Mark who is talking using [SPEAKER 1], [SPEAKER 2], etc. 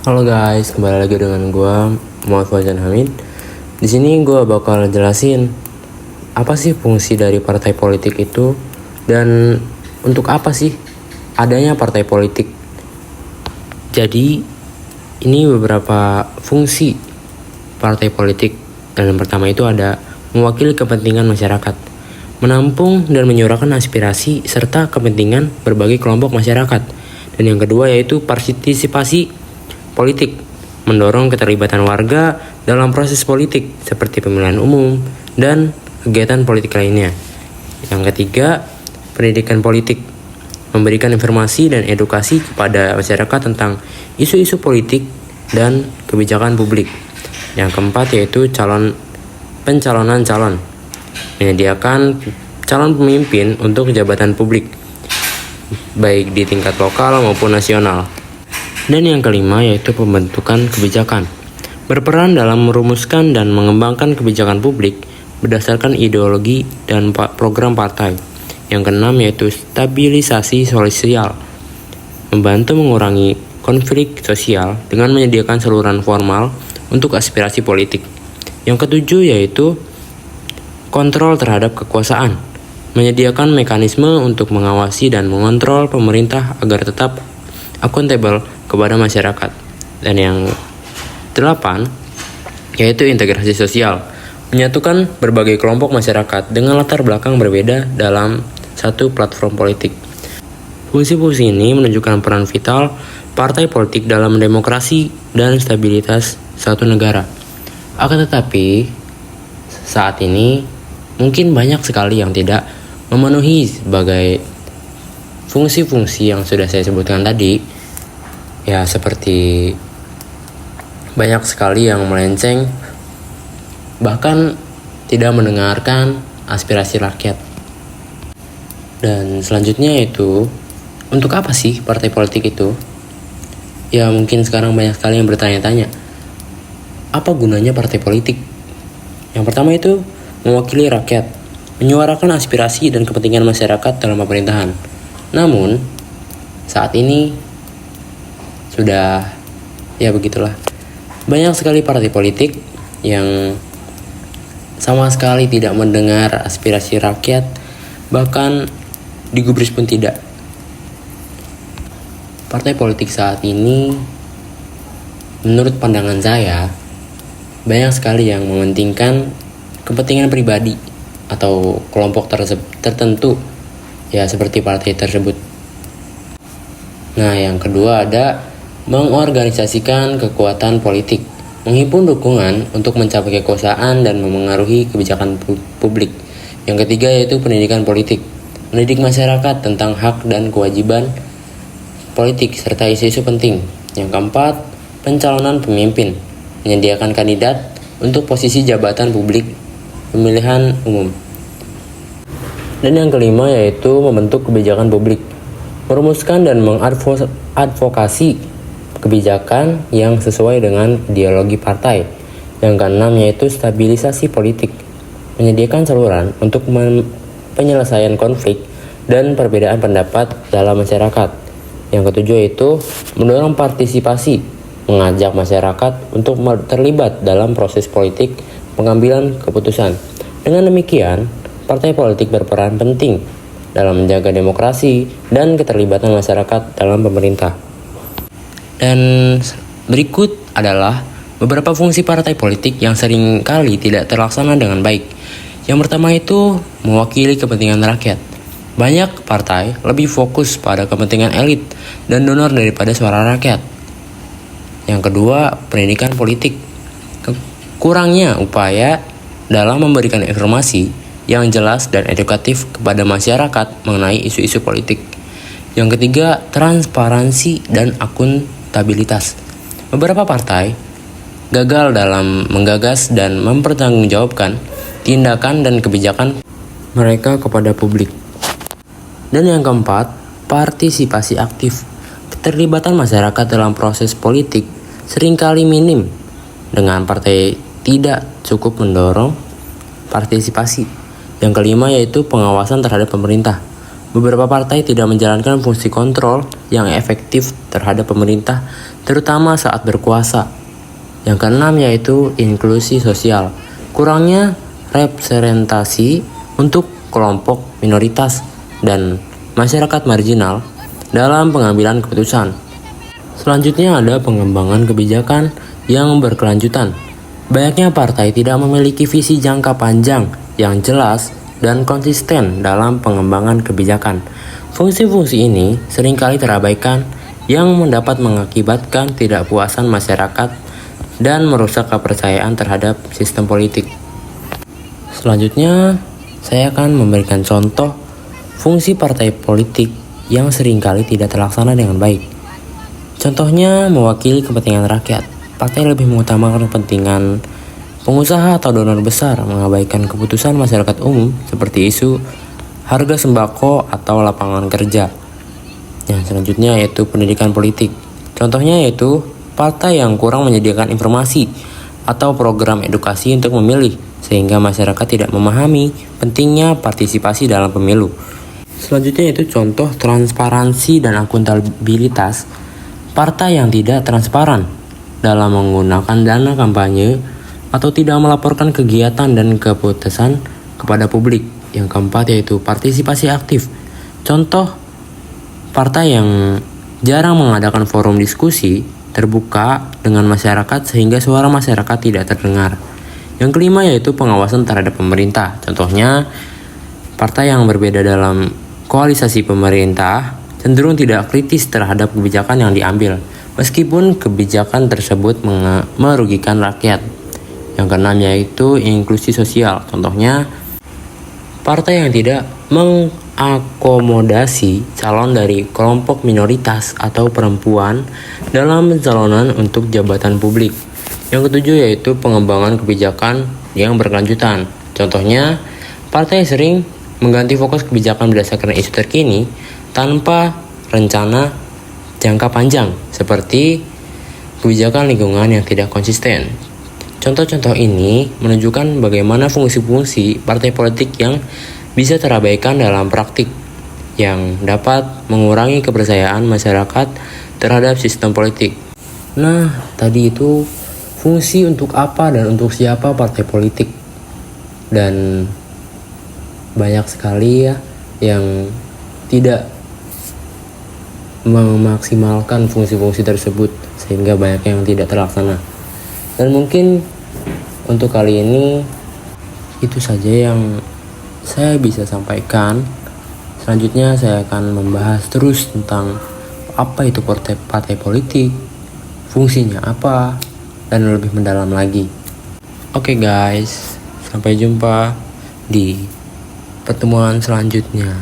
[SPEAKER 1] Halo guys, kembali lagi dengan gue Muhammad Fauzan Hamid. Di sini gue bakal jelasin apa sih fungsi dari partai politik itu dan untuk apa sih adanya partai politik. Jadi ini beberapa fungsi partai politik. Dan yang pertama itu ada mewakili kepentingan masyarakat, menampung dan menyuarakan aspirasi serta kepentingan berbagai kelompok masyarakat. Dan yang kedua yaitu partisipasi politik, mendorong keterlibatan warga dalam proses politik seperti pemilihan umum dan kegiatan politik lainnya. Yang ketiga, pendidikan politik, memberikan informasi dan edukasi kepada masyarakat tentang isu-isu politik dan kebijakan publik. Yang keempat yaitu pencalonan calon, menyediakan calon pemimpin untuk jabatan publik, baik di tingkat lokal maupun nasional. Dan yang kelima yaitu pembentukan kebijakan, berperan dalam merumuskan dan mengembangkan kebijakan publik berdasarkan ideologi dan program partai. Yang keenam yaitu stabilisasi sosial, membantu mengurangi konflik sosial dengan menyediakan saluran formal untuk aspirasi politik. Yang ketujuh yaitu kontrol terhadap kekuasaan, menyediakan mekanisme untuk mengawasi dan mengontrol pemerintah agar tetap akuntabel kepada masyarakat. Dan yang 8 yaitu integrasi sosial, menyatukan berbagai kelompok masyarakat dengan latar belakang berbeda dalam satu platform politik. Fungsi-fungsi ini menunjukkan peran vital partai politik dalam demokrasi dan stabilitas suatu negara. Akan tetapi saat ini mungkin banyak sekali yang tidak memenuhi sebagai fungsi-fungsi yang sudah saya sebutkan tadi. Ya, seperti banyak sekali yang melenceng, bahkan tidak mendengarkan aspirasi rakyat. Dan selanjutnya itu, untuk apa sih partai politik itu? Ya, mungkin sekarang banyak sekali yang bertanya-tanya, apa gunanya partai politik? Yang pertama itu mewakili rakyat, menyuarakan aspirasi dan kepentingan masyarakat dalam pemerintahan. Namun, saat ini sudah ya begitulah. Banyak sekali partai politik yang sama sekali tidak mendengar aspirasi rakyat, bahkan digubris pun tidak. Partai politik saat ini, menurut pandangan saya, banyak sekali yang mementingkan kepentingan pribadi atau kelompok tertentu, ya seperti partai tersebut. Nah, yang kedua ada mengorganisasikan kekuatan politik, menghimpun dukungan untuk mencapai kekuasaan dan memengaruhi kebijakan publik. Yang ketiga yaitu pendidikan politik, mendidik masyarakat tentang hak dan kewajiban politik serta isu-isu penting. Yang keempat, pencalonan pemimpin, menyediakan kandidat untuk posisi jabatan publik pemilihan umum. Dan yang kelima yaitu membentuk kebijakan publik, merumuskan dan mengadvokasi kebijakan yang sesuai dengan ideologi partai. Yang keenam yaitu stabilisasi politik, menyediakan saluran untuk penyelesaian konflik dan perbedaan pendapat dalam masyarakat. Yang ketujuh yaitu mendorong partisipasi, mengajak masyarakat untuk terlibat dalam proses politik pengambilan keputusan. Dengan demikian, partai politik berperan penting dalam menjaga demokrasi dan keterlibatan masyarakat dalam pemerintah. Dan berikut adalah beberapa fungsi partai politik yang sering kali tidak terlaksana dengan baik. Yang pertama itu mewakili kepentingan rakyat. Banyak partai lebih fokus pada kepentingan elit dan donor daripada suara rakyat. Yang kedua, pendidikan politik. Kurangnya upaya dalam memberikan informasi yang jelas dan edukatif kepada masyarakat mengenai isu-isu politik. Yang ketiga, transparansi dan akuntabilitas. Beberapa partai gagal dalam menggagas dan mempertanggungjawabkan tindakan dan kebijakan mereka kepada publik. Dan yang keempat, partisipasi aktif. Keterlibatan masyarakat dalam proses politik seringkali minim, dengan partai tidak cukup mendorong partisipasi. Yang kelima yaitu pengawasan terhadap pemerintah. beberapa partai tidak menjalankan fungsi kontrol yang efektif terhadap pemerintah, terutama saat berkuasa. Yang keenam yaitu inklusi sosial. Kurangnya representasi untuk kelompok minoritas dan masyarakat marginal dalam pengambilan keputusan. Selanjutnya ada pengembangan kebijakan yang berkelanjutan. Banyaknya partai tidak memiliki visi jangka panjang yang jelas dan konsisten dalam pengembangan kebijakan. Fungsi-fungsi ini seringkali terabaikan yang mendapat mengakibatkan ketidakpuasan masyarakat dan merusak kepercayaan terhadap sistem politik. Selanjutnya, saya akan memberikan contoh fungsi partai politik yang seringkali tidak terlaksana dengan baik. Contohnya, mewakili kepentingan rakyat. Partai lebih mengutamakan kepentingan pengusaha atau donor besar, mengabaikan keputusan masyarakat umum seperti isu harga sembako atau lapangan kerja. Yang selanjutnya yaitu pendidikan politik. Contohnya yaitu partai yang kurang menyediakan informasi atau program edukasi untuk memilih, sehingga masyarakat tidak memahami pentingnya partisipasi dalam pemilu. Selanjutnya yaitu contoh transparansi dan akuntabilitas. Partai yang tidak transparan dalam menggunakan dana kampanye atau tidak melaporkan kegiatan dan keputusan kepada publik. Yang keempat yaitu partisipasi aktif. Contoh partai yang jarang mengadakan forum diskusi terbuka dengan masyarakat sehingga suara masyarakat tidak terdengar. Yang kelima yaitu pengawasan terhadap pemerintah. Contohnya partai yang berbeda dalam koalisasi pemerintah cenderung tidak kritis terhadap kebijakan yang diambil, meskipun kebijakan tersebut merugikan rakyat. Yang keenam yaitu inklusi sosial. Contohnya, partai yang tidak mengakomodasi calon dari kelompok minoritas atau perempuan dalam pencalonan untuk jabatan publik. Yang ketujuh yaitu pengembangan kebijakan yang berkelanjutan. Contohnya, partai sering mengganti fokus kebijakan berdasarkan isu terkini tanpa rencana jangka panjang, seperti kebijakan lingkungan yang tidak konsisten. Contoh-contoh ini menunjukkan bagaimana fungsi-fungsi partai politik yang bisa terabaikan dalam praktik, yang dapat mengurangi kepercayaan masyarakat terhadap sistem politik. Nah, tadi itu fungsi untuk apa dan untuk siapa partai politik. Dan banyak sekali ya yang tidak memaksimalkan fungsi-fungsi tersebut, sehingga banyak yang tidak terlaksana. Dan mungkin untuk kali ini itu saja yang saya bisa sampaikan. Selanjutnya saya akan membahas terus tentang apa itu partai politik, fungsinya apa, dan lebih mendalam lagi. Oke guys, sampai jumpa di pertemuan selanjutnya.